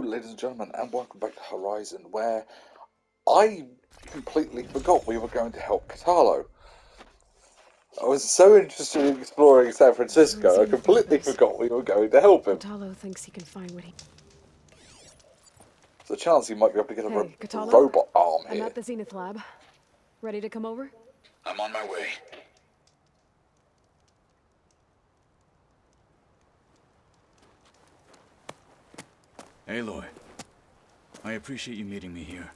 ladies and gentlemen, and welcome back to Horizon, where I completely forgot we were going to help Catalo. I was so interested in exploring San Francisco, I completely forgot we were going to help him. Catalo thinks he can find what he... There's a chance he might be able to get a Catalo? robot arm here. I'm at the Zenith lab. Ready to come over? I'm on my way. Aloy, I appreciate you meeting me here.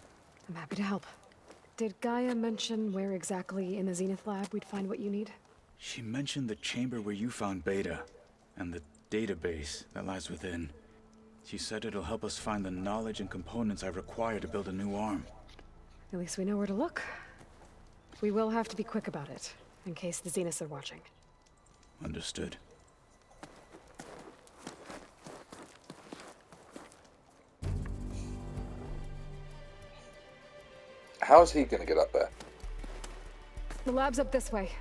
I'm happy to help. Did Gaia mention where exactly in the Zenith lab we'd find what you need? She mentioned the chamber where you found Beta, and the database that lies within. She said it'll help us find the knowledge and components I require to build a new arm. At least we know where to look. We will have to be quick about it, in case the Zeniths are watching. Understood. How's he going to get up there? The lab's up this way.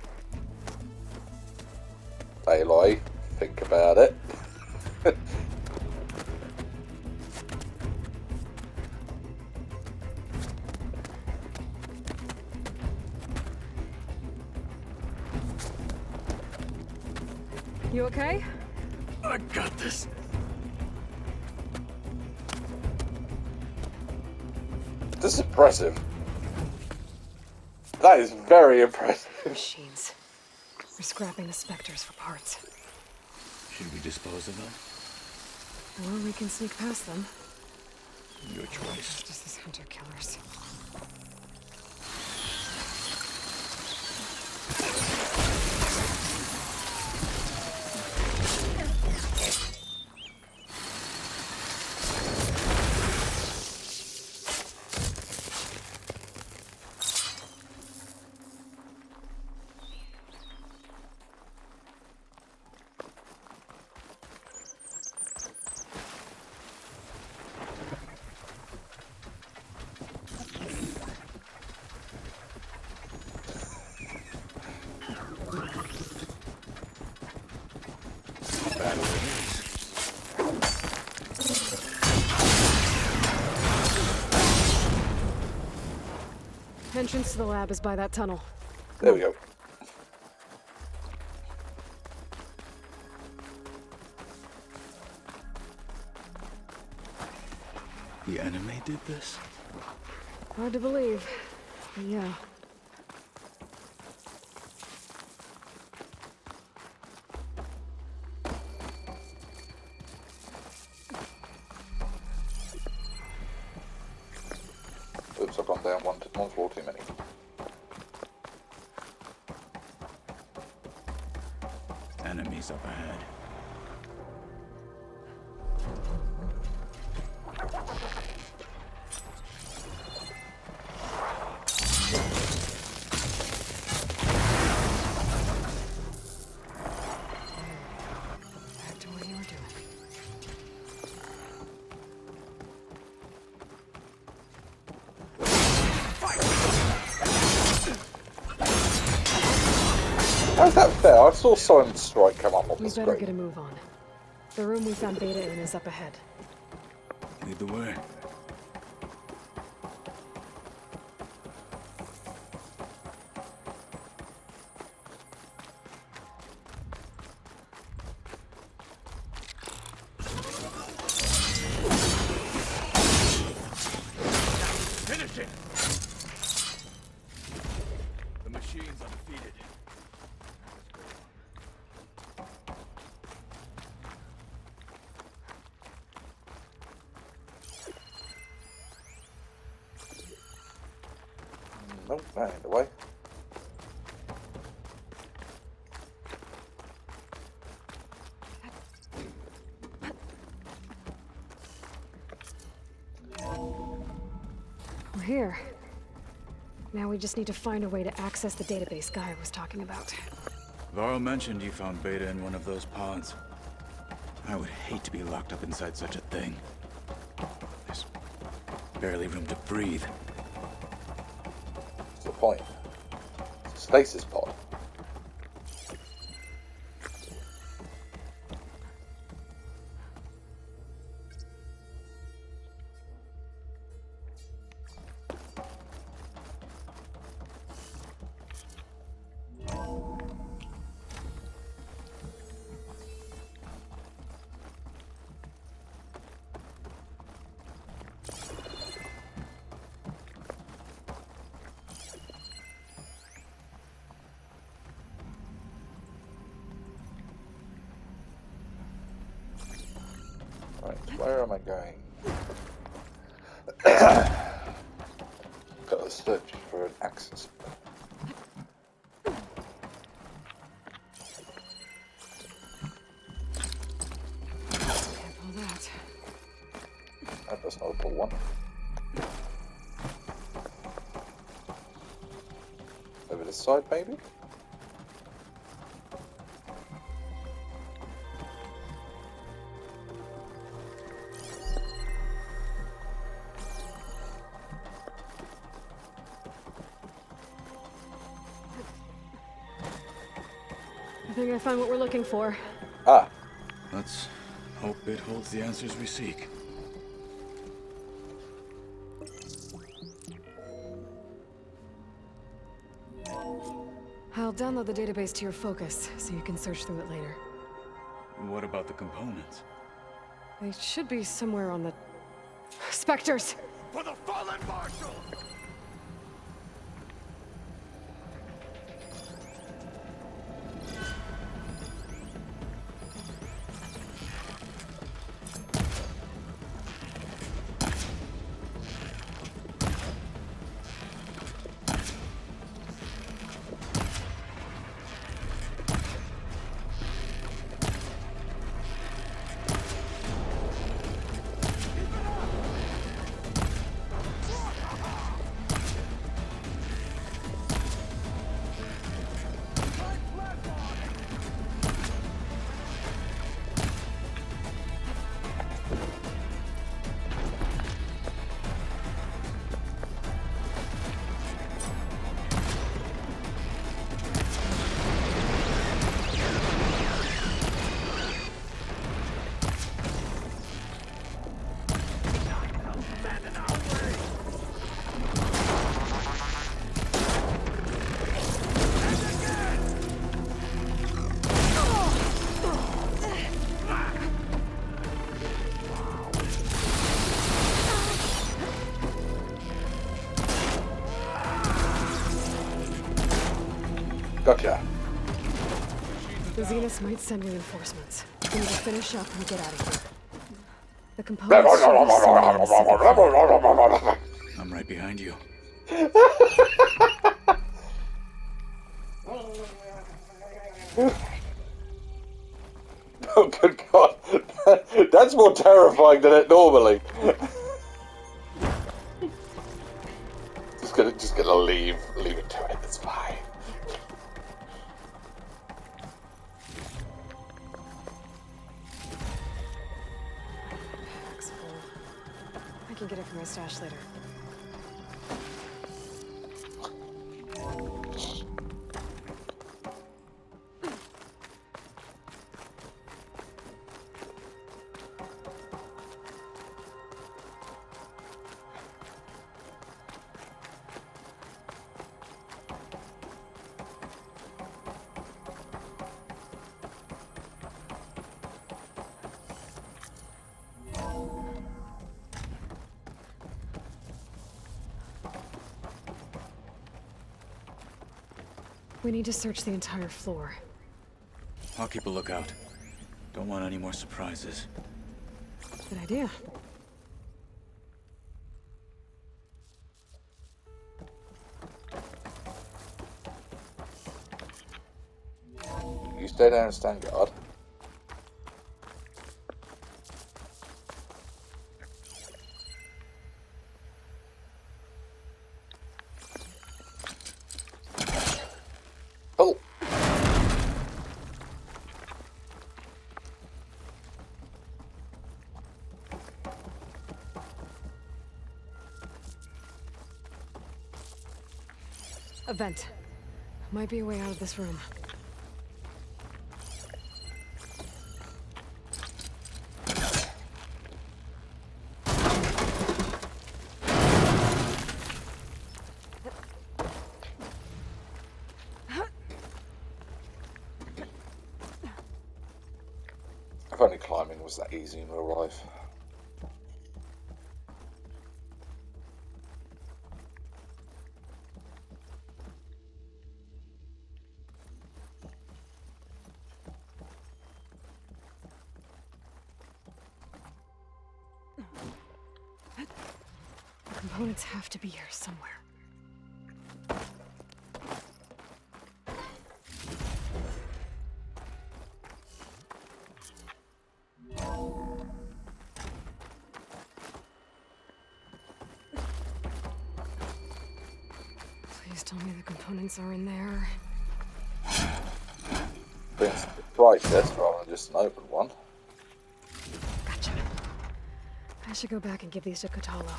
Aloy, think about it. You okay? I got this. This is impressive. That is very impressive. Machines. We're scrapping the specters for parts. Should we dispose of them? Or we can sneak past them. Your choice. Just these hunter-killers. Entrance to the lab is by that tunnel. There we go. The enemy did this? Hard to believe. But yeah. Oops, I've gone down one floor too many. Enemies up ahead. Back to what you were doing. How's that fair? I saw Silent Strike come up on the We screen. better get a move on. The room we found Beta in is up ahead. Lead the way. Finish it! The machine's undefeated. Nope, that ain't the way. We're here. Now we just need to find a way to access the database Gaia was talking about. Varl mentioned you found Beta in one of those pods. I would hate to be locked up inside such a thing. There's barely room to breathe. What's the point? It's a stasis pod. am I going? Got to search for an access. Can't pull that. That's not a pull one. Over this side, maybe? I think I found what we're looking for. Ah, Let's hope it holds the answers we seek. I'll download the database to your Focus, so you can search through it later. What about the components? They should be somewhere on the... Spectres! For the fallen marshal! gotcha. The Zeniths might send reinforcements. We need to finish up and get out of here. The components should be somewhere in the city. I'm right behind you. Oh, good God. That's more terrifying than it normally. Just gonna leave it to it, it's fine. Pack's full. I can get it from my stash later. We need to search the entire floor. I'll keep a lookout. Don't want any more surprises. Good idea. You stay down and stand guard. Oh! A vent. Might be a way out of this room. If only climbing was that easy in real life. The components have to be here somewhere. Please tell me the components are in there. Brings the price test rather than just an open one. Gotcha. I should go back and give these to Kotalo.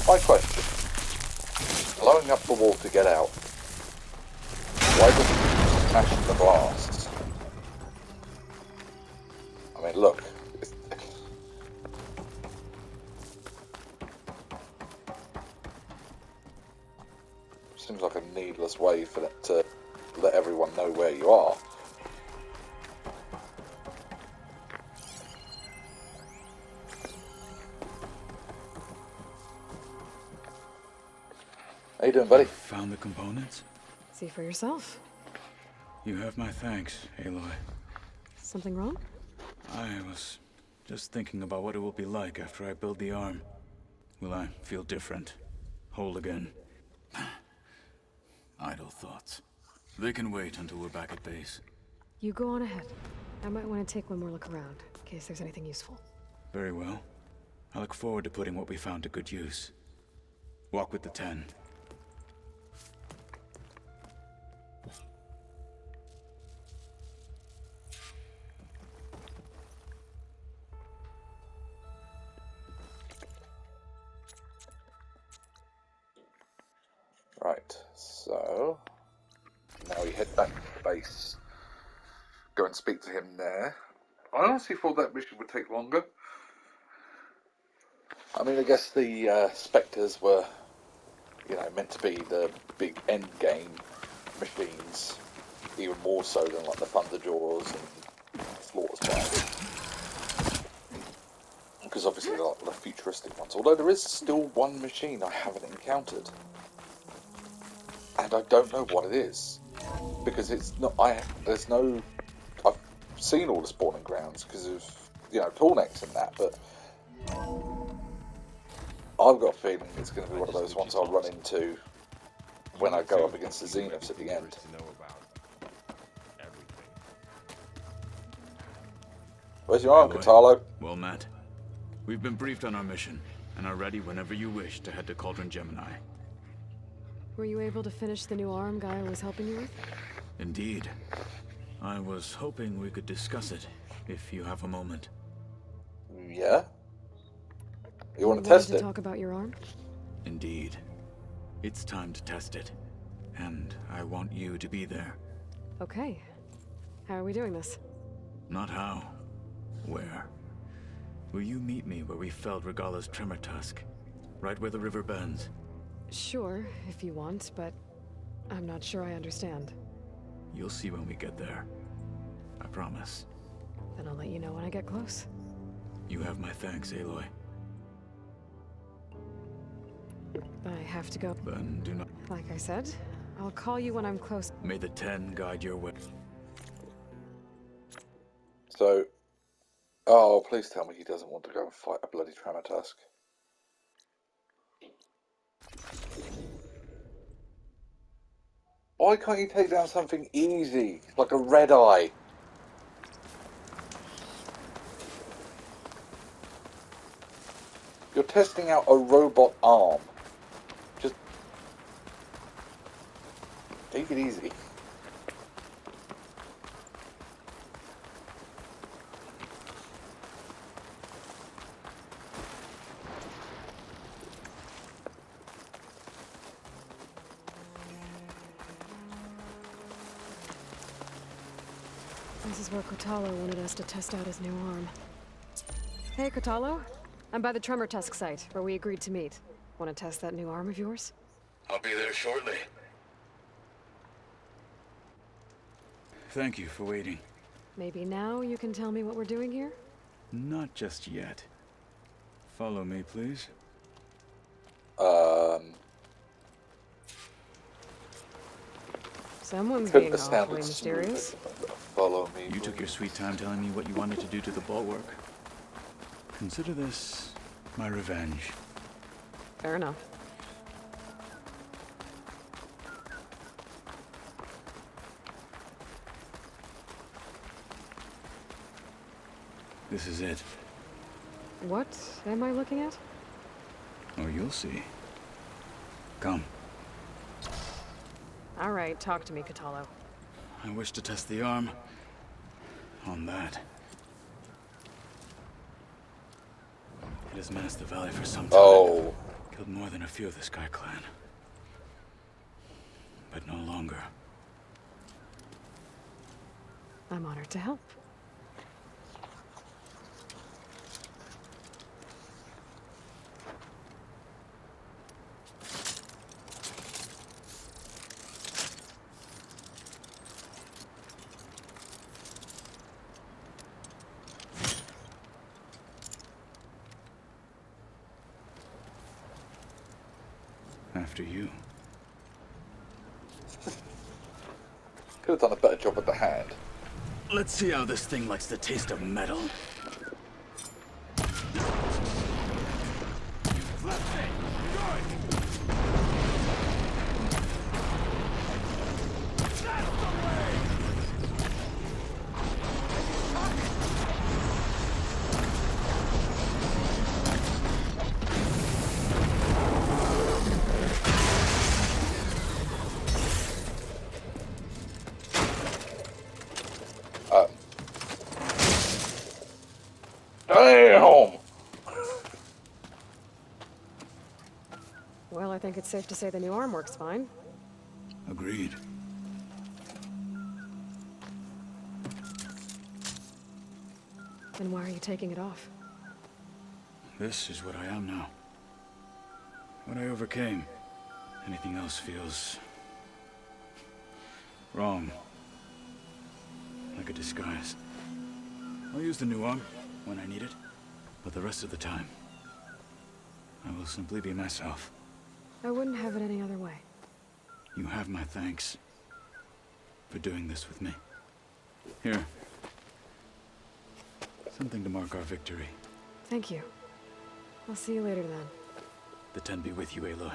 My question. Blowing up the wall to get out. Why doesn't it smash the blast? I mean, look. Seems like a needless way for it to let everyone know where you are. How you doing, buddy? Found the components? See for yourself. You have my thanks, Aloy. Something wrong? I was just thinking about what it will be like after I build the arm. Will I feel different? Whole again? Idle thoughts. They can wait until we're back at base. You go on ahead. I might want to take one more look around, in case there's anything useful. Very well. I look forward to putting what we found to good use. Walk with the 10. Right, so now we head back to the base. Go and speak to him there. I honestly thought that mission would take longer. I mean, I guess the Spectres were, you know, meant to be the big end game machines, even more so than like the Thunderjaws and Slaughterspires. Because obviously they're like the futuristic ones. Although there is still one machine I haven't encountered. And I don't know what it is, because it's not. There's no. I've seen all the spawning grounds because of, you know, tallnecks and that, but I've got a feeling it's going to be one of those ones I'll run into when I go up against the Xenos at the end. Where's your arm, Kotalo? Well met. We've been briefed on our mission, and are ready whenever you wish to head to Cauldron Gemini. Were you able to finish the new arm Guy was helping you with? Indeed. I was hoping we could discuss it, if you have a moment. Yeah? You want to wanted test to it? talk about your arm? Indeed. It's time to test it. And I want you to be there. Okay. How are we doing this? Not how. Where? Will you meet me where we felled Regala's tremor tusk? Right where the river bends? Sure, if you want, but I'm not sure I understand. You'll see when we get there. I promise. Then I'll let you know when I get close. You have my thanks, Aloy. I have to go. Then do not... Like I said, I'll call you when I'm close. May the 10 guide your way. So, oh, please tell me he doesn't want to go and fight a bloody tremor tusk. Why can't you take down something easy, like a red eye? You're testing out a robot arm. Just take it easy. This is where Kotalo wanted us to test out his new arm. Hey, Kotalo. I'm by the Tremor Tusk site, where we agreed to meet. Want to test that new arm of yours? I'll be there shortly. Thank you for waiting. Maybe now you can tell me what we're doing here? Not just yet. Follow me, please. Someone's Couldn't being have sounded awfully mysterious. smoother. Follow me. You took your sweet time telling me what you wanted to do to the bulwark. Consider this my revenge. Fair enough. This is it. What am I looking at? Oh, you'll see. Come. All right, talk to me, Katalo. I wish to test the arm on that. It has menaced the valley for some time. Oh. Killed more than a few of the Sky Clan. But no longer. I'm honored to help. After you. Could have done a better job with the hand. Let's see how this thing likes the taste of metal. Damn! Well, I think it's safe to say the new arm works fine. Agreed. Then why are you taking it off? This is what I am now. What I overcame. Anything else feels wrong. Like a disguise. I'll use the new arm when I need it, but the rest of the time, I will simply be myself. I wouldn't have it any other way. You have my thanks for doing this with me. Here. Something to mark our victory. Thank you. I'll see you later then. The Ten be with you, Aloy.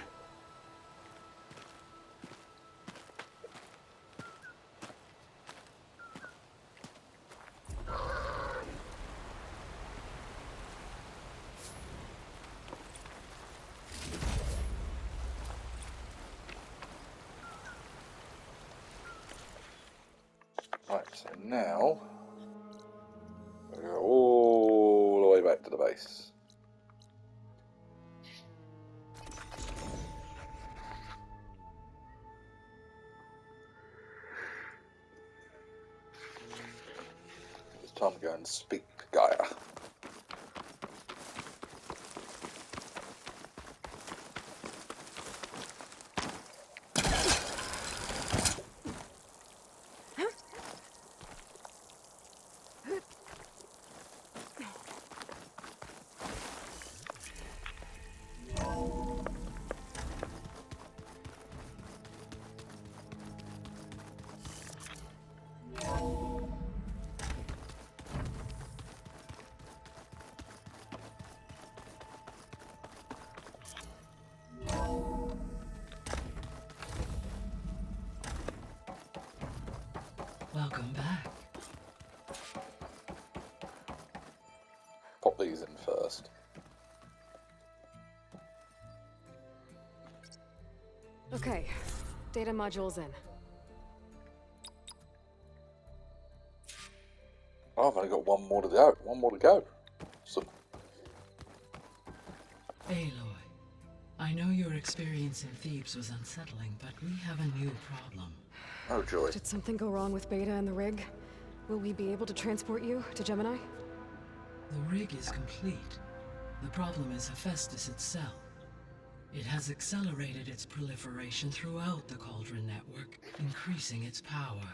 Right, so now we go all the way back to the base. It's time to go and speak to Gaia. Welcome back. Pop these in first. Okay, data module's in. Oh, I've only got one more to go. One more to go. So, Aloy, I know your experience in Thebes was unsettling, but we have a new problem. oh joy. Did something go wrong with Beta and the rig? Will we be able to transport you to Gemini? The rig is complete. The problem is Hephaestus itself. It has accelerated its proliferation throughout the Cauldron network, increasing its power.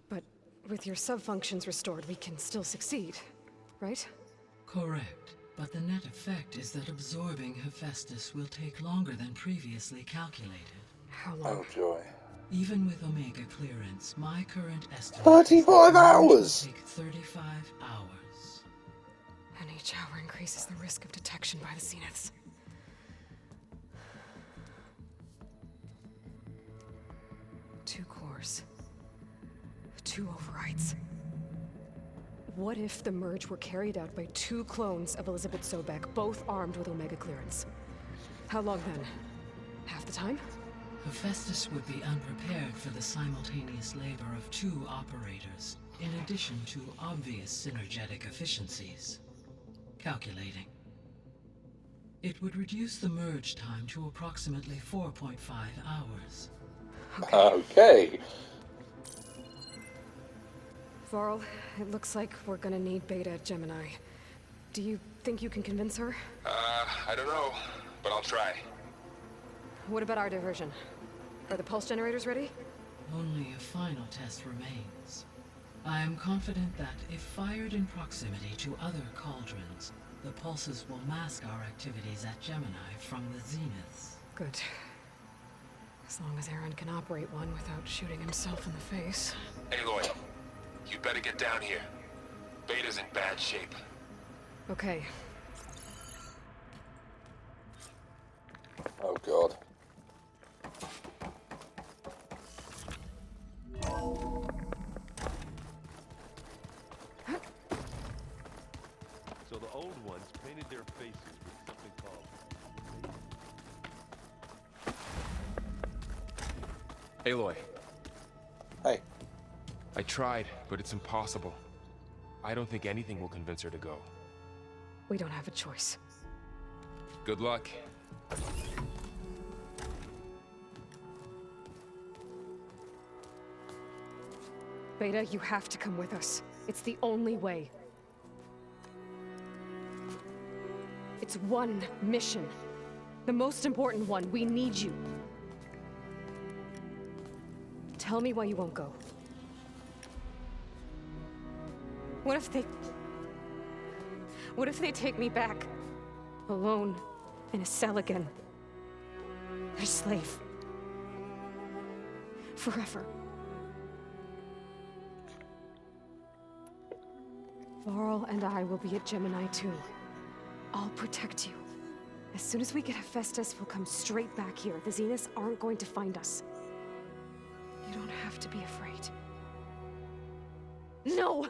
But with your subfunctions restored, we can still succeed, right? Correct, but the net effect is that absorbing Hephaestus will take longer than previously calculated. How long? Oh joy. Even with Omega clearance, my current estimate 35 is that the merge will hours! take 35 hours. And each hour increases the risk of detection by the Zeniths. Two cores. Two overrides. What if the merge were carried out by two clones of Elizabeth Sobek, both armed with Omega clearance? How long then? Half the time? Hephaestus would be unprepared for the simultaneous labor of two operators, in addition to obvious synergetic efficiencies. Calculating. It would reduce the merge time to approximately 4.5 hours. Okay. Varl, it looks like we're gonna need Beta at Gemini. Do you think you can convince her? I don't know, but I'll try. What about our diversion? Are the pulse generators ready? Only a final test remains. I am confident that if fired in proximity to other cauldrons, the pulses will mask our activities at Gemini from the Zeniths. Good. As long as Aaron can operate one without shooting himself in the face. Aloy, you better get down here. Beta's in bad shape. Okay. Oh god. So the old ones painted their faces with something called... Aloy, Hey. I tried, but it's impossible. I don't think anything will convince her to go. We don't have a choice. Good luck. Beta, you have to come with us. It's the only way. It's one mission. The most important one. We need you. Tell me why you won't go. What if they take me back? Alone, in a cell again. Their slave. Forever. Varl and I will be at Gemini too. I'll protect you. As soon as we get Hephaestus, we'll come straight back here. The Zeniths aren't going to find us. You don't have to be afraid. No!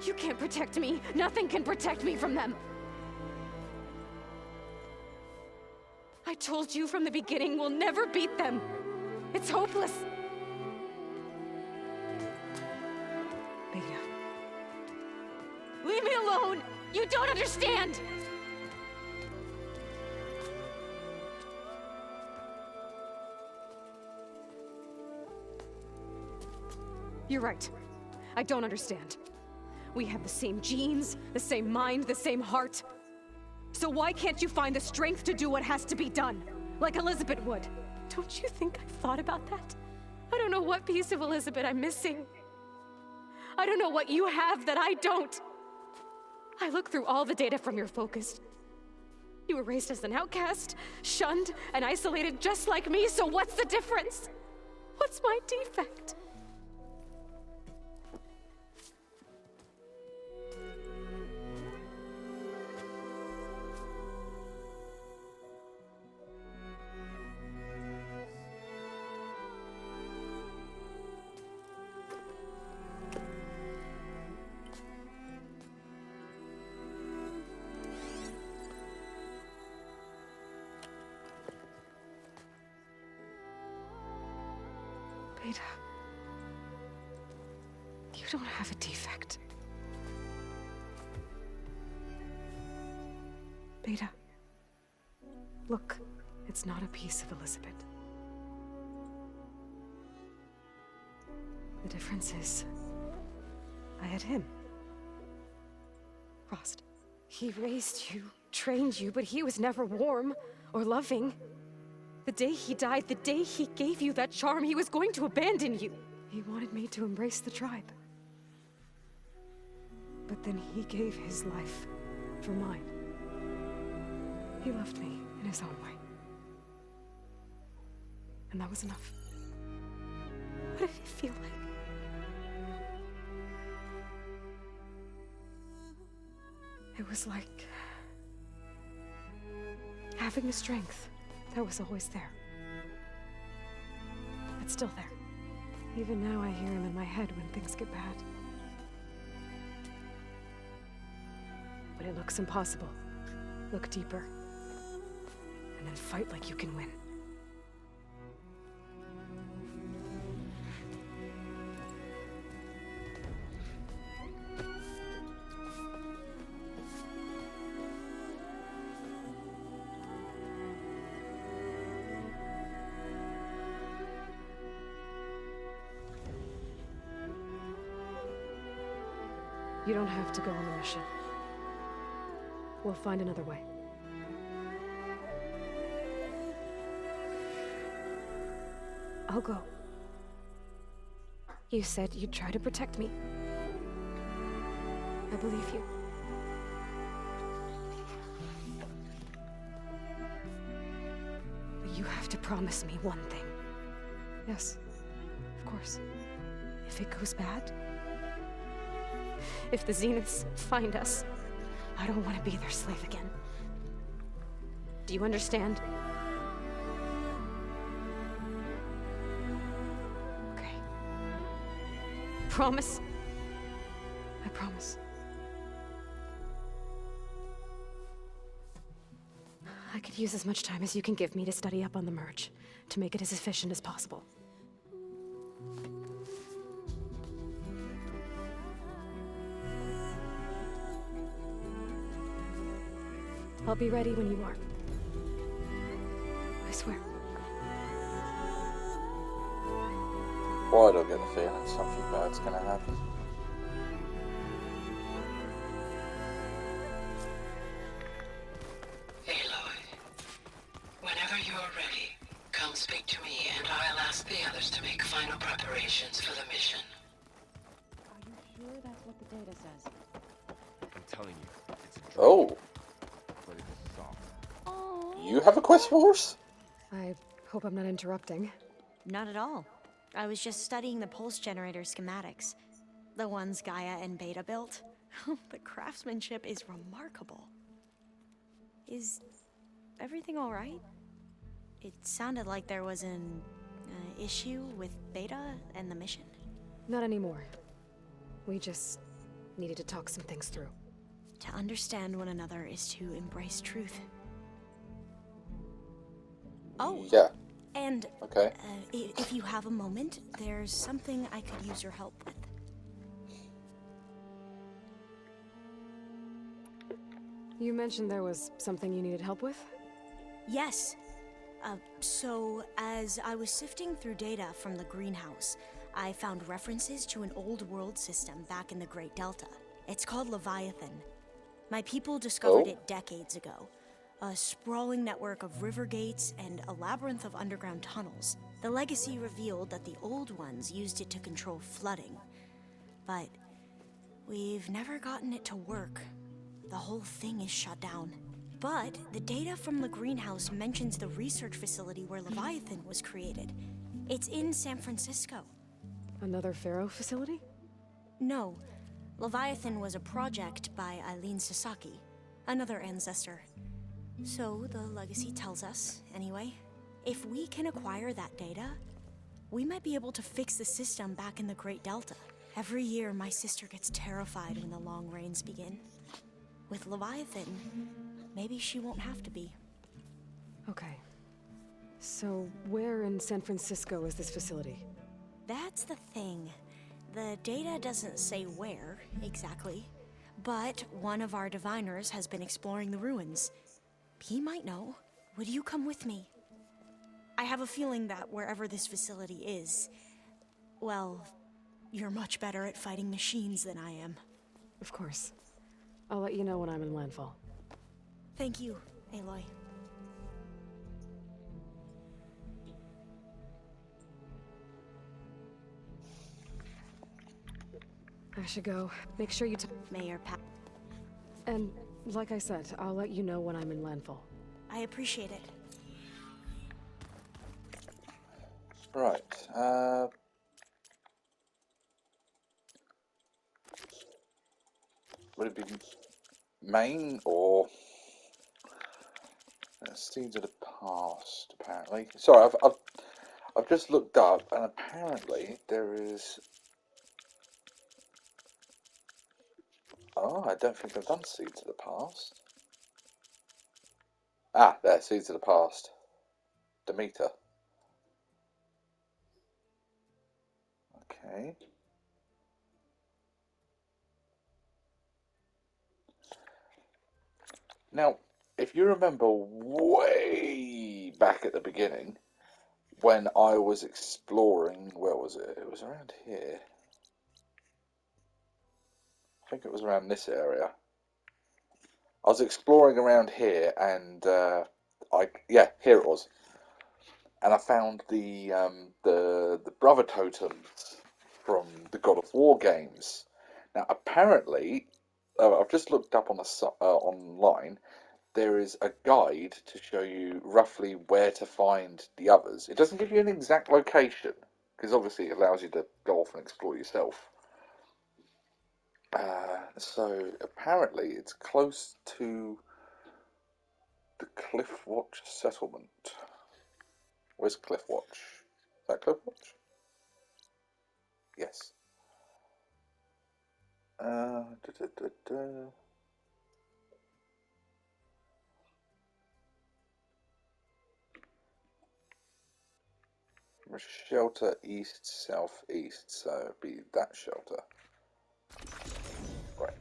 You can't protect me. Nothing can protect me from them. I told you from the beginning, we'll never beat them. It's hopeless. Beta. Leave me alone! You don't understand! You're right. I don't understand. We have the same genes, the same mind, the same heart. So why can't you find the strength to do what has to be done? Like Elizabeth would. Don't you think I've thought about that? I don't know what piece of Elizabeth I'm missing. I don't know what you have that I don't. I look through all the data from your focus. You were raised as an outcast, shunned, and isolated just like me, so what's the difference? What's my defect? Beta, you don't have a defect. Beta, look, it's not a piece of Elizabeth. The difference is, I had him. Frost. He raised you, trained you, but he was never warm or loving. The day he died, the day he gave you that charm, he was going to abandon you. He wanted me to embrace the tribe. But then he gave his life for mine. He loved me in his own way. And that was enough. What did it feel like? It was like having a strength that was always there. It's still there. Even now I hear him in my head when things get bad. But it looks impossible. Look deeper. And then fight like you can win. You don't have to go on the mission. We'll find another way. I'll go. You said you'd try to protect me. I believe you. But you have to promise me one thing. Yes, of course. If it goes bad, if the Zeniths find us, I don't want to be their slave again. Do you understand? Okay. Promise? I promise. I could use as much time as you can give me to study up on the merge, to make it as efficient as possible. I'll be ready when you are. I swear. Why do I get the feeling something bad's gonna happen? Aloy, whenever you're ready, come speak to me and I'll ask the others to make final preparations for the mission. Are you sure that's what the data says? I'm telling you, it's a dream, Oh, but it's soft. you have a quest for us? I hope I'm not interrupting. Not at all. I was just studying the pulse generator schematics. The ones Gaia and Beta built. The craftsmanship is remarkable. Is everything all right? It sounded like there was an issue with Beta and the mission. Not anymore. We just needed to talk some things through. To understand one another is to embrace truth. Oh, Yeah, and okay. if you have a moment, there's something I could use your help with. You mentioned there was something you needed help with? Yes. So, as I was sifting through data from the greenhouse, I found references to an old world system back in the Great Delta. It's called Leviathan. My people discovered it decades ago. A sprawling network of river gates and a labyrinth of underground tunnels. The legacy revealed that the old ones used it to control flooding. But we've never gotten it to work. The whole thing is shut down. But the data from the greenhouse mentions the research facility where Leviathan was created. It's in San Francisco. Another Pharaoh facility? No, Leviathan was a project by Eileen Sasaki, another ancestor. So the legacy tells us, anyway, if we can acquire that data, we might be able to fix the system back in the Great Delta. Every year, my sister gets terrified when the long rains begin. With Leviathan, maybe she won't have to be. Okay. So, where in San Francisco is this facility? That's the thing. The data doesn't say where, exactly. But one of our diviners has been exploring the ruins. He might know. Would you come with me? I have a feeling that wherever this facility is, well, you're much better at fighting machines than I am. Of course. I'll let you know when I'm in landfall. Thank you, Aloy. I should go. Make sure you Mayor Pat. And, like I said, I'll let you know when I'm in landfall. I appreciate it. Right. Would it be Maine or Seeds of the Past? Apparently, sorry, I've just looked up, and apparently there is. Oh, I don't think I've done Seeds of the Past. Ah, there, Seeds of the Past. Demeter. Okay. Now, if you remember way back at the beginning, when I was exploring, where was it? It was around here. I think it was around this area. I was exploring around here, and here it was. And I found the brother totems from the God of War games. Now, apparently, I've just looked up on online. There is a guide to show you roughly where to find the others. It doesn't give you an exact location, because obviously it allows you to go off and explore yourself. So apparently it's close to the Cliffwatch settlement. Where's Cliffwatch? Is that Cliffwatch? Yes. Shelter east, southeast, so it'd be that shelter. Right.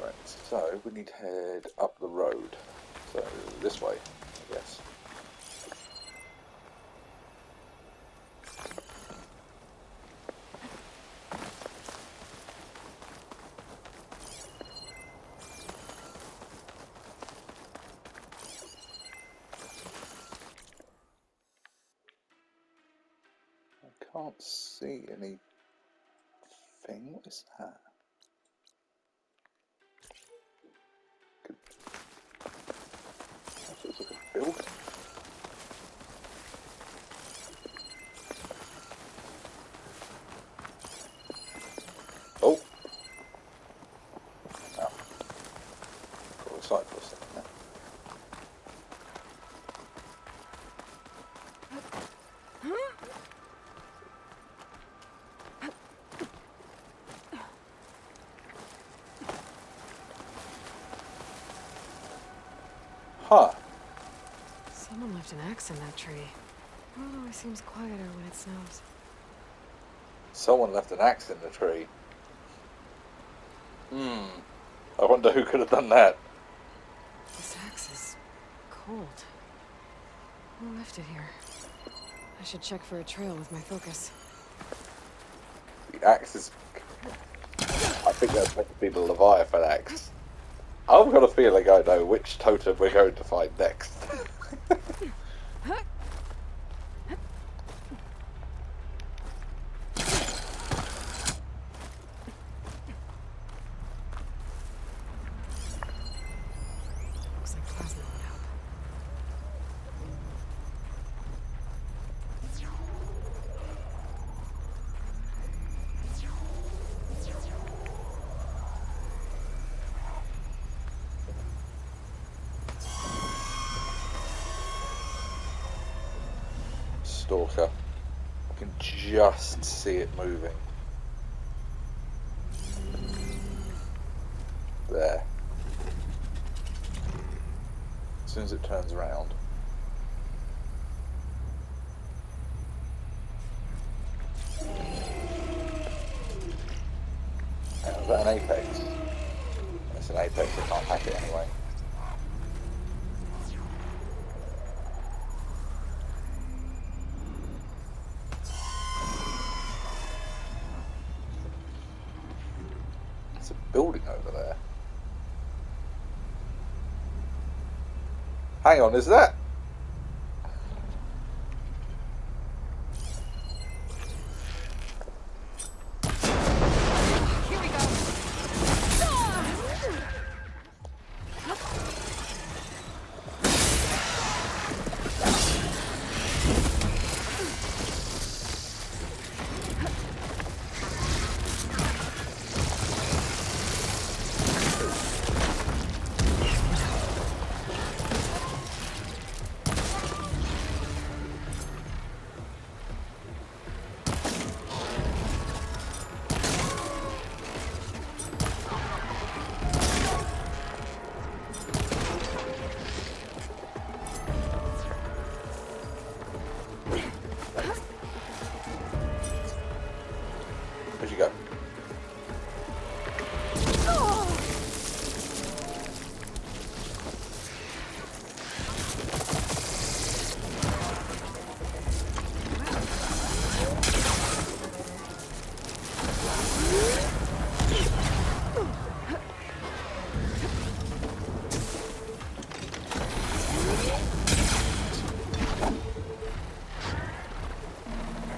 Right, so we need to head up the road. So this way, I guess. I can't see anything. What is that? Looks like a building. Oh! Got excited for a second there. Huh. Someone left an axe in that tree. It always seems quieter when it snows. Someone left an axe in the tree. I wonder who could have done that. This axe is cold. Who left it here? I should check for a trail with my focus. The axe is... I think that's meant to be the Leviathan axe. I've got a feeling I know which totem we're going to find next. Looks like plasma would help. Stalker. I can just see it moving. There. As soon as it turns around. Now, is that an apex? That's an apex, I can't hack it anyway. It's a building over there. Hang on, is that? Here we go.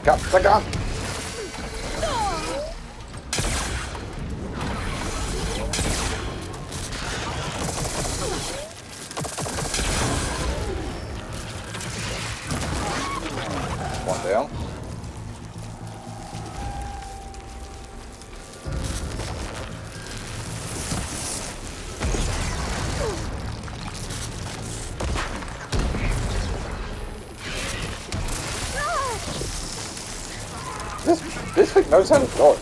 Captain! One down. This thing knows how to dodge.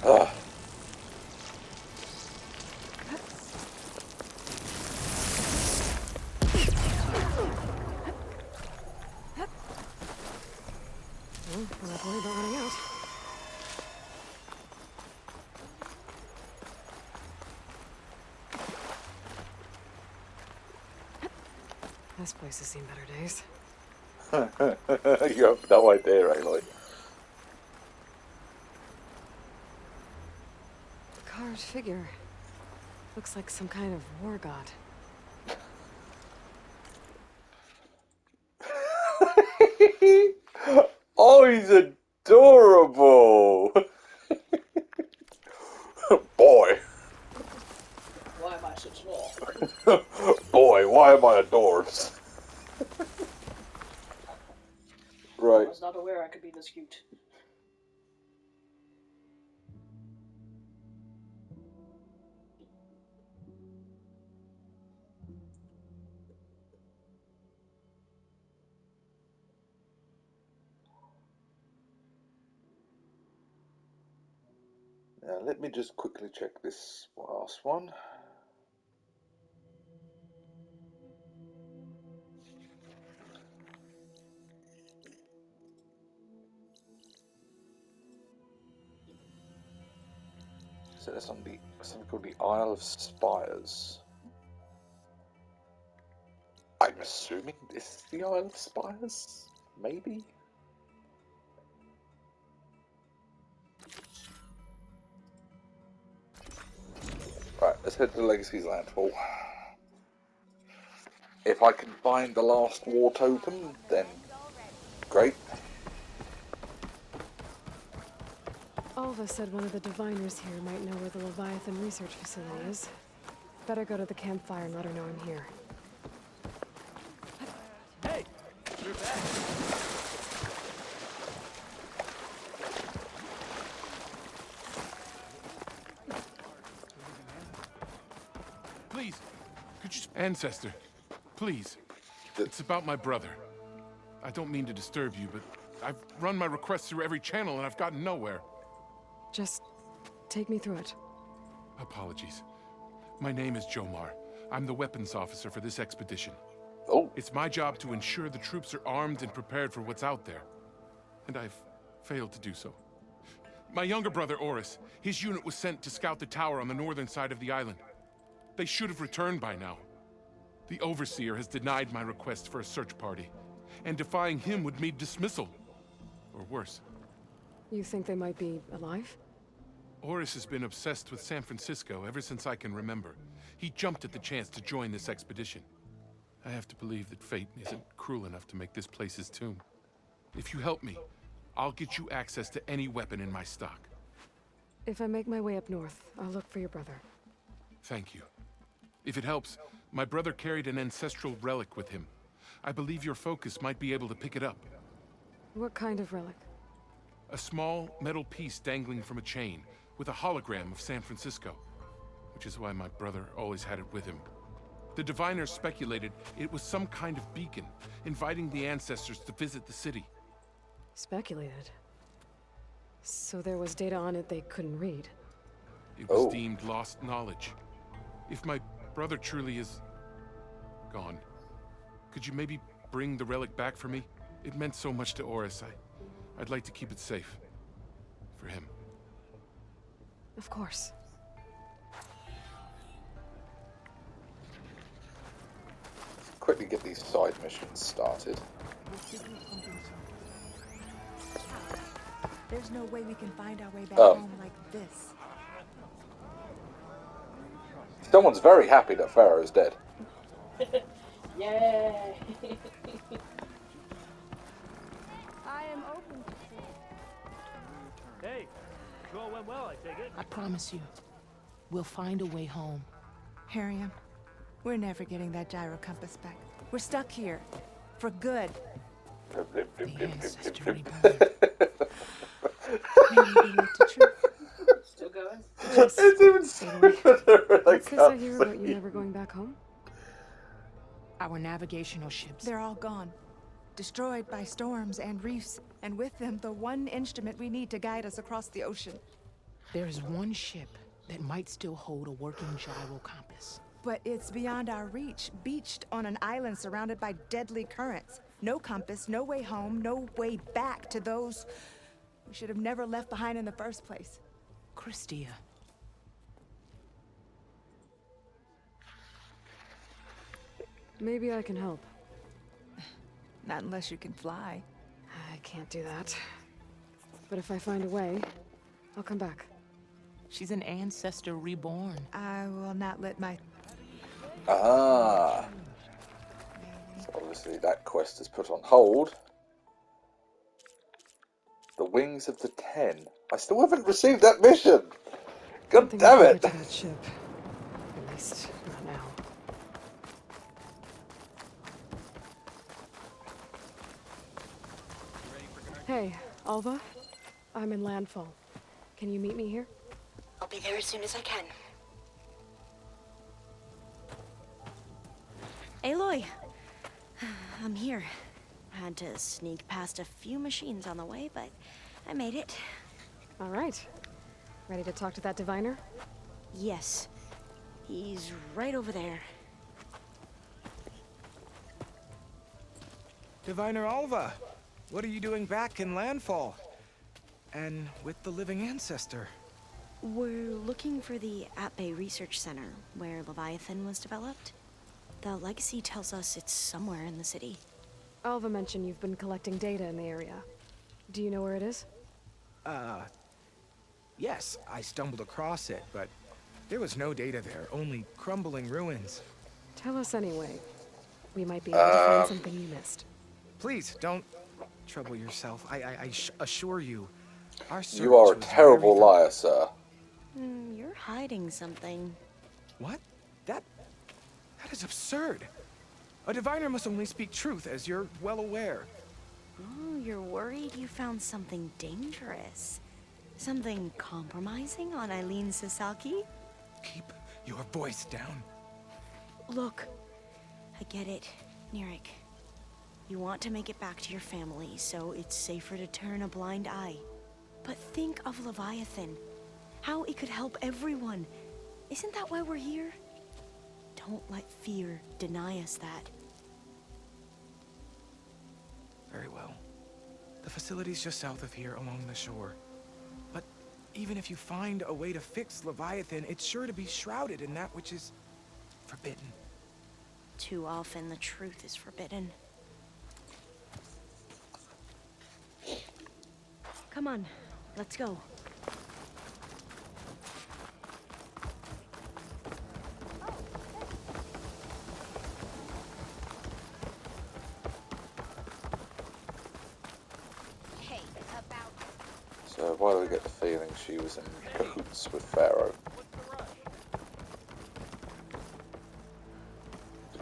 Ugh. Well, not worry about running out. This place has seen better days. You have no idea, Aloy. The carved figure looks like some kind of war god. Oh, he's adorable! Boy. Why am I so small? Boy, why am I adored? I Right. was not aware I could be this cute. Now, let me just quickly check this last one. So that's on the something called the Isle of Spires. I'm assuming this is the Isle of Spires? Maybe? Right, let's head to Legacy's Landfall. If I can find the last war totem, then great. Alva said one of the diviners here might know where the Leviathan research facility is. Better go to the campfire and let her know I'm here. Hey, you're back. Please, could you... Ancestor, please. It's about my brother. I don't mean to disturb you, but I've run my requests through every channel and I've gotten nowhere. Just take me through it. Apologies. My name is Jomar. I'm the weapons officer for this expedition. Oh, It's my job to ensure the troops are armed and prepared for what's out there. And I've failed to do so. My younger brother, Oris, his unit was sent to scout the tower on the northern side of the island. They should have returned by now. The Overseer has denied my request for a search party, and defying him would mean dismissal. Or worse. You think they might be alive? Oris has been obsessed with San Francisco ever since I can remember. He jumped at the chance to join this expedition. I have to believe that fate isn't cruel enough to make this place his tomb. If you help me, I'll get you access to any weapon in my stock. If I make my way up north, I'll look for your brother. Thank you. If it helps, my brother carried an ancestral relic with him. I believe your focus might be able to pick it up. What kind of relic? A small metal piece dangling from a chain, with a hologram of San Francisco. Which is why my brother always had it with him. The diviners speculated it was some kind of beacon, inviting the ancestors to visit the city. Speculated. So there was data on it they couldn't read. It was Oh. deemed lost knowledge. If my brother truly is... gone, could you maybe bring the relic back for me? It meant so much to Oris. I'd like to keep it safe. For him. Of course. quickly get these side missions started. There's no way we can find our way back Oh. home like this. Someone's very happy that Pharaoh's dead. Yay! I am open to Hey, it all went well, I take it. I promise you, we'll find a way home. Harriam, we're never getting that gyro compass back. We're stuck here. For good. The ancestor reborn. Maybe they look to truth. Still going? It's even stupider. What's this I hear about you never going back home? Our navigational ships. They're all gone. Destroyed by storms and reefs, and with them the one instrument we need to guide us across the ocean. There is one ship that might still hold a working gyro compass. But it's beyond our reach, beached on an island surrounded by deadly currents. No compass, no way home, no way back to those we should have never left behind in the first place. Christia. Maybe I can help. Not unless you can fly. I can't do that. But if I find a way, I'll come back. She's an ancestor reborn. I will not let my... Ah. So obviously that quest is put on hold. The Wings of the Ten. I still haven't received that mission. God Something damn will it. get to that ship. At least, not now. Hey, Alva. I'm in landfall. Can you meet me here? I'll be there as soon as I can. Aloy, I'm here. Had to sneak past a few machines on the way, but I made it. All right. Ready to talk to that diviner? Yes, he's right over there. Diviner Alva, what are you doing back in Landfall? And with the living ancestor? We're looking for the At-Bay Research Center, where Leviathan was developed. The legacy tells us it's somewhere in the city. Alva mentioned you've been collecting data in the area. Do you know where it is? Yes, I stumbled across it, but there was no data there, only crumbling ruins. Tell us anyway. We might be able to find something you missed. Please, don't trouble yourself. I assure you, our search You are a was terrible very liar, sir. You're hiding something. What? That is absurd. A diviner must only speak truth, as you're well aware. Oh, you're worried you found something dangerous. Something compromising on Eileen Sasaki? Keep your voice down. Look, I get it, Nirik. You want to make it back to your family, so it's safer to turn a blind eye. But think of Leviathan. How it could help everyone. Isn't that why we're here? Don't let fear deny us that. Very well. The facility's just south of here, along the shore. But even if you find a way to fix Leviathan, it's sure to be shrouded in that which is forbidden. Too often the truth is forbidden. Come on, let's go. Hey, about... So why do I get the feeling she was in cahoots with Pharaoh?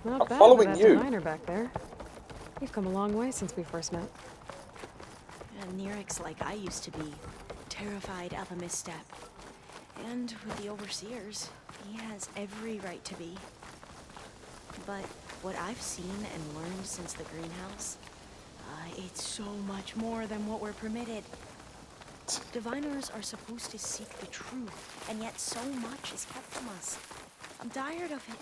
Not I'm bad following with that you. diviner back there. You've come a long way since we first met. And Nirik's like I used to be, terrified of a misstep. And with the Overseers, he has every right to be. But what I've seen and learned since the greenhouse, it's so much more than what we're permitted. Diviners are supposed to seek the truth, and yet so much is kept from us. I'm tired of it.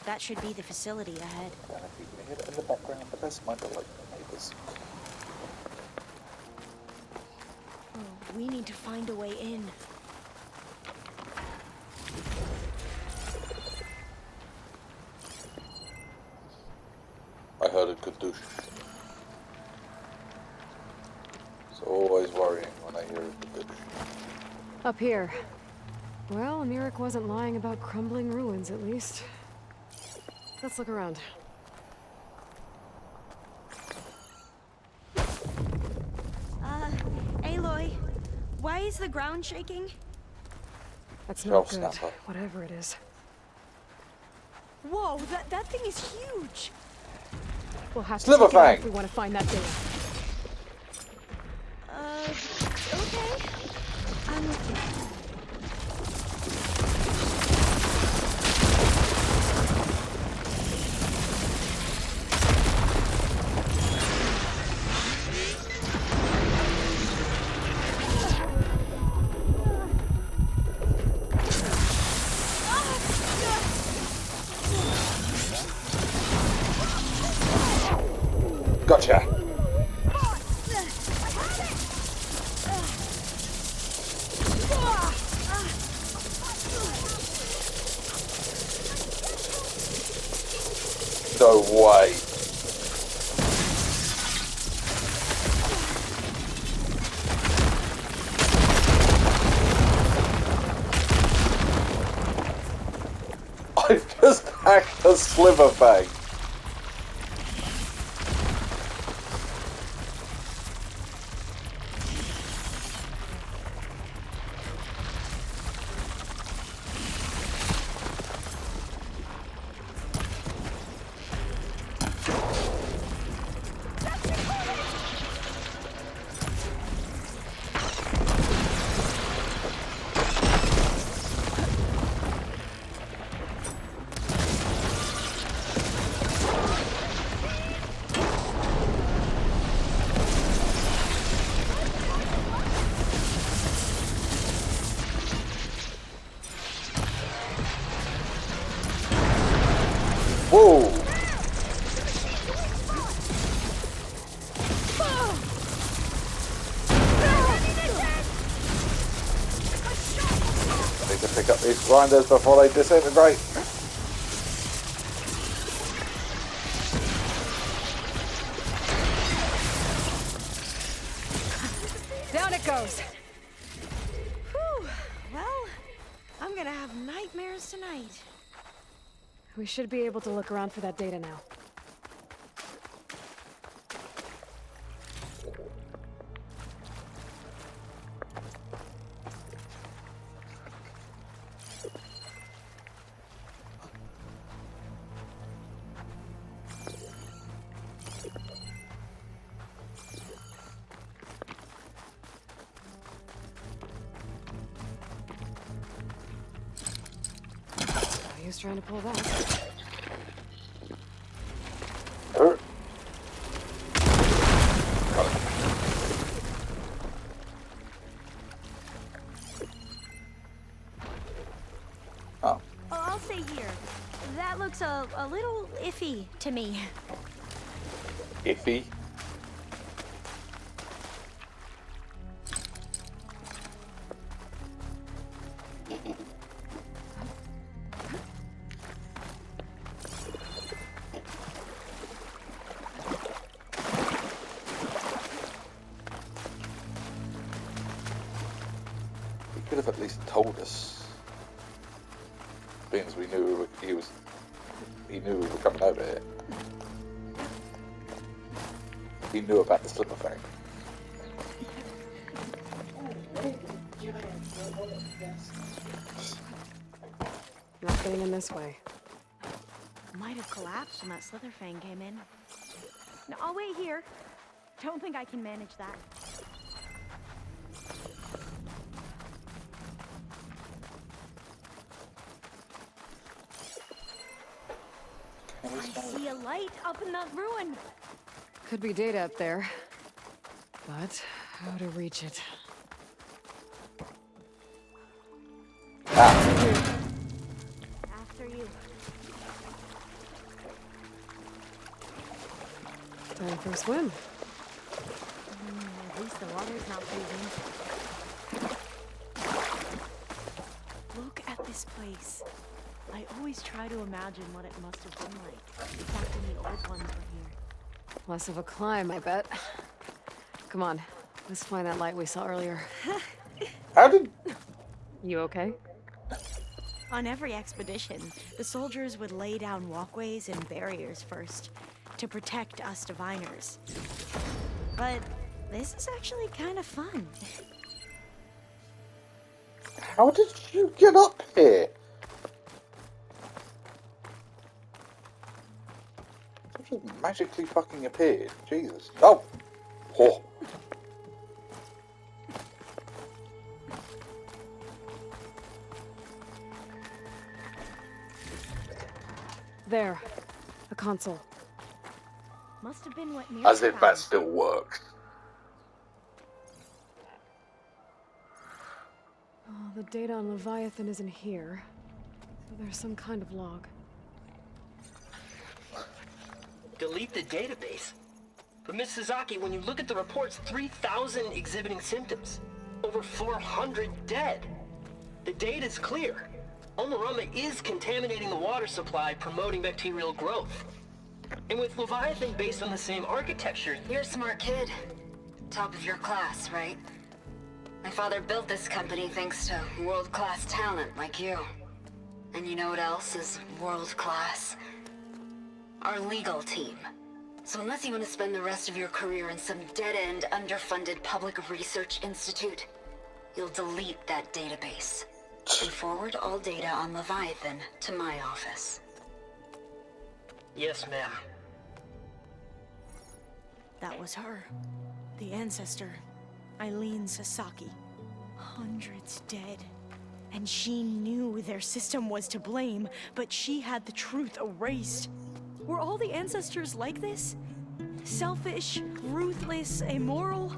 That should be the facility ahead. I don't know if you can hear it in the background, but that's my like neighbours. We need to find a way in. I heard a kadoosh. It's always worrying when I hear a kadoosh. Up here. Well, Amirik wasn't lying about crumbling ruins, at least. Let's look around. Aloy, why is the ground shaking? That's Shelf not good, snapper. whatever it is. Whoa, that thing is huge! We'll have to Sliver check it out Fang. if we want to find that data. Okay. I'm with you. Gotcha. No way. I've just hacked a sliver fang. Whoa! I need to pick up these grinders before they disintegrate. Down it goes! Whew. Well, I'm gonna have nightmares tonight. We should be able to look around for that data now. No use trying to pull that. Oh, I'll stay here. That looks a little iffy to me. iffy. He could have at least told us. Being as we knew he knew we were coming over here. He knew about the slipper thing. Not getting in this way. Might have collapsed when that slither fang came in. No, I'll wait here. Don't think I can manage that. I see a light up in that ruin. Could be data up there. But how to reach it? After you. Time for a swim. At least the water's not freezing. Look at this place. I always try to imagine what it must have been like back when the old ones were here. Less of a climb, I bet. Come on, let's find that light we saw earlier. How did... You okay? On every expedition, the soldiers would lay down walkways and barriers first to protect us diviners. But this is actually kind of fun. How did you get up here? You just magically fucking appeared. Jesus. Oh! Oh! There. The console. Must have been what As if that still works. Oh, the data on Leviathan isn't here. So there's some kind of log. Delete the database? But Miss Sasaki, when you look at the reports, 3,000 exhibiting symptoms. Over 400 dead. The data's clear. Omarama is contaminating the water supply, promoting bacterial growth. And with Leviathan based on the same architecture... You're a smart kid. Top of your class, right? My father built this company thanks to world-class talent like you. And you know what else is world-class? Our legal team. So unless you want to spend the rest of your career in some dead-end, underfunded public research institute, you'll delete that database. And forward all data on Leviathan to my office. Yes, ma'am. That was her. The ancestor. Eileen Sasaki. Hundreds dead. And she knew their system was to blame, but she had the truth erased. Were all the ancestors like this? Selfish, ruthless, immoral?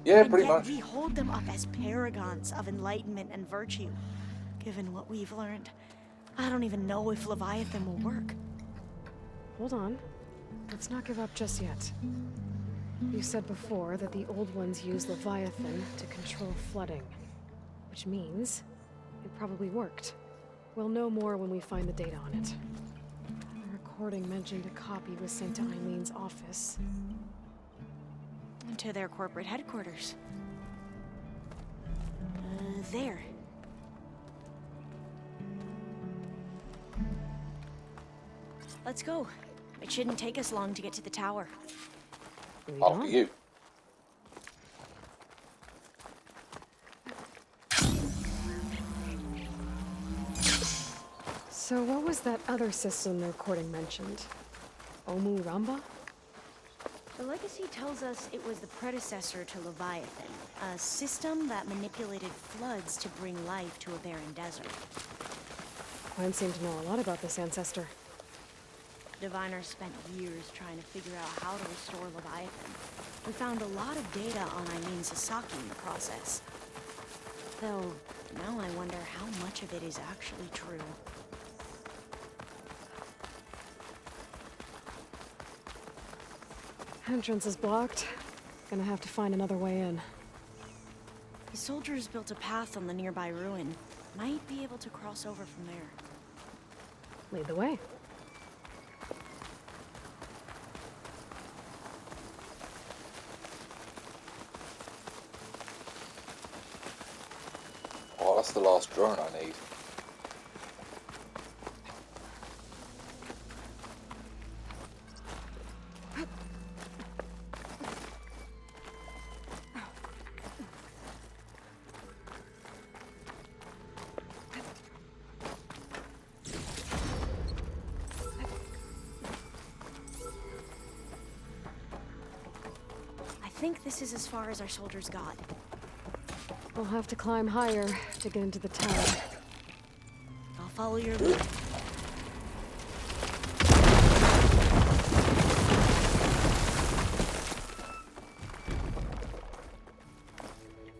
Yeah, and pretty yet much. We hold them up as paragons of enlightenment and virtue. Given what we've learned, I don't even know if Leviathan will work. Hold on. Let's not give up just yet. You said before that the old ones use Leviathan to control flooding. Which means it probably worked. We'll know more when we find the data on it. The recording mentioned a copy was sent to Eileen's office. To their corporate headquarters. There. Let's go. It shouldn't take us long to get to the tower. After you. So what was that other system the recording mentioned? Omu Ramba? The legacy tells us it was the predecessor to Leviathan, a system that manipulated floods to bring life to a barren desert. Quinn seemed to know a lot about this ancestor. Diviners spent years trying to figure out how to restore Leviathan. We found a lot of data on Eileen Sasaki in the process. Though, now I wonder how much of it is actually true. Entrance is blocked. Gonna have to find another way in. The soldiers built a path on the nearby ruin. Might be able to cross over from there. Lead the way. Oh, that's the last drone I need. I think this is as far as our soldiers got. We'll have to climb higher to get into the tower. I'll follow your lead.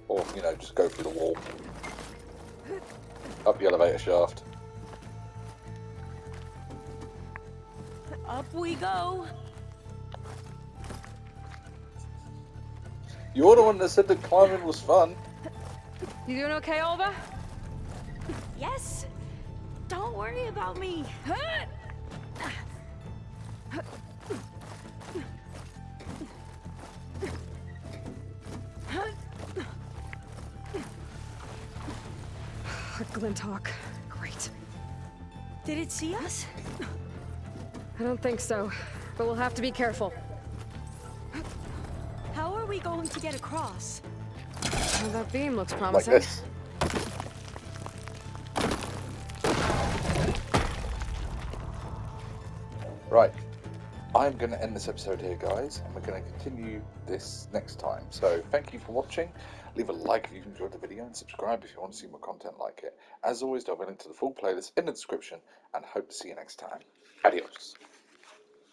Or, you know, just go through the wall. Up the elevator shaft. Up we go! You're the one that said that climbing was fun. You doing okay, Olva? Yes! Don't worry about me! A Glinthawk. Great. Did it see us? I don't think so, but we'll have to be careful. How are we going to get across? Well, that beam looks Like promising. this. Right. I'm going to end this episode here, guys, and we're going to continue this next time. So, thank you for watching. Leave a like if you enjoyed the video, and subscribe if you want to see more content like it. As always, there'll be a link to the full playlist in the description, and hope to see you next time. Adios.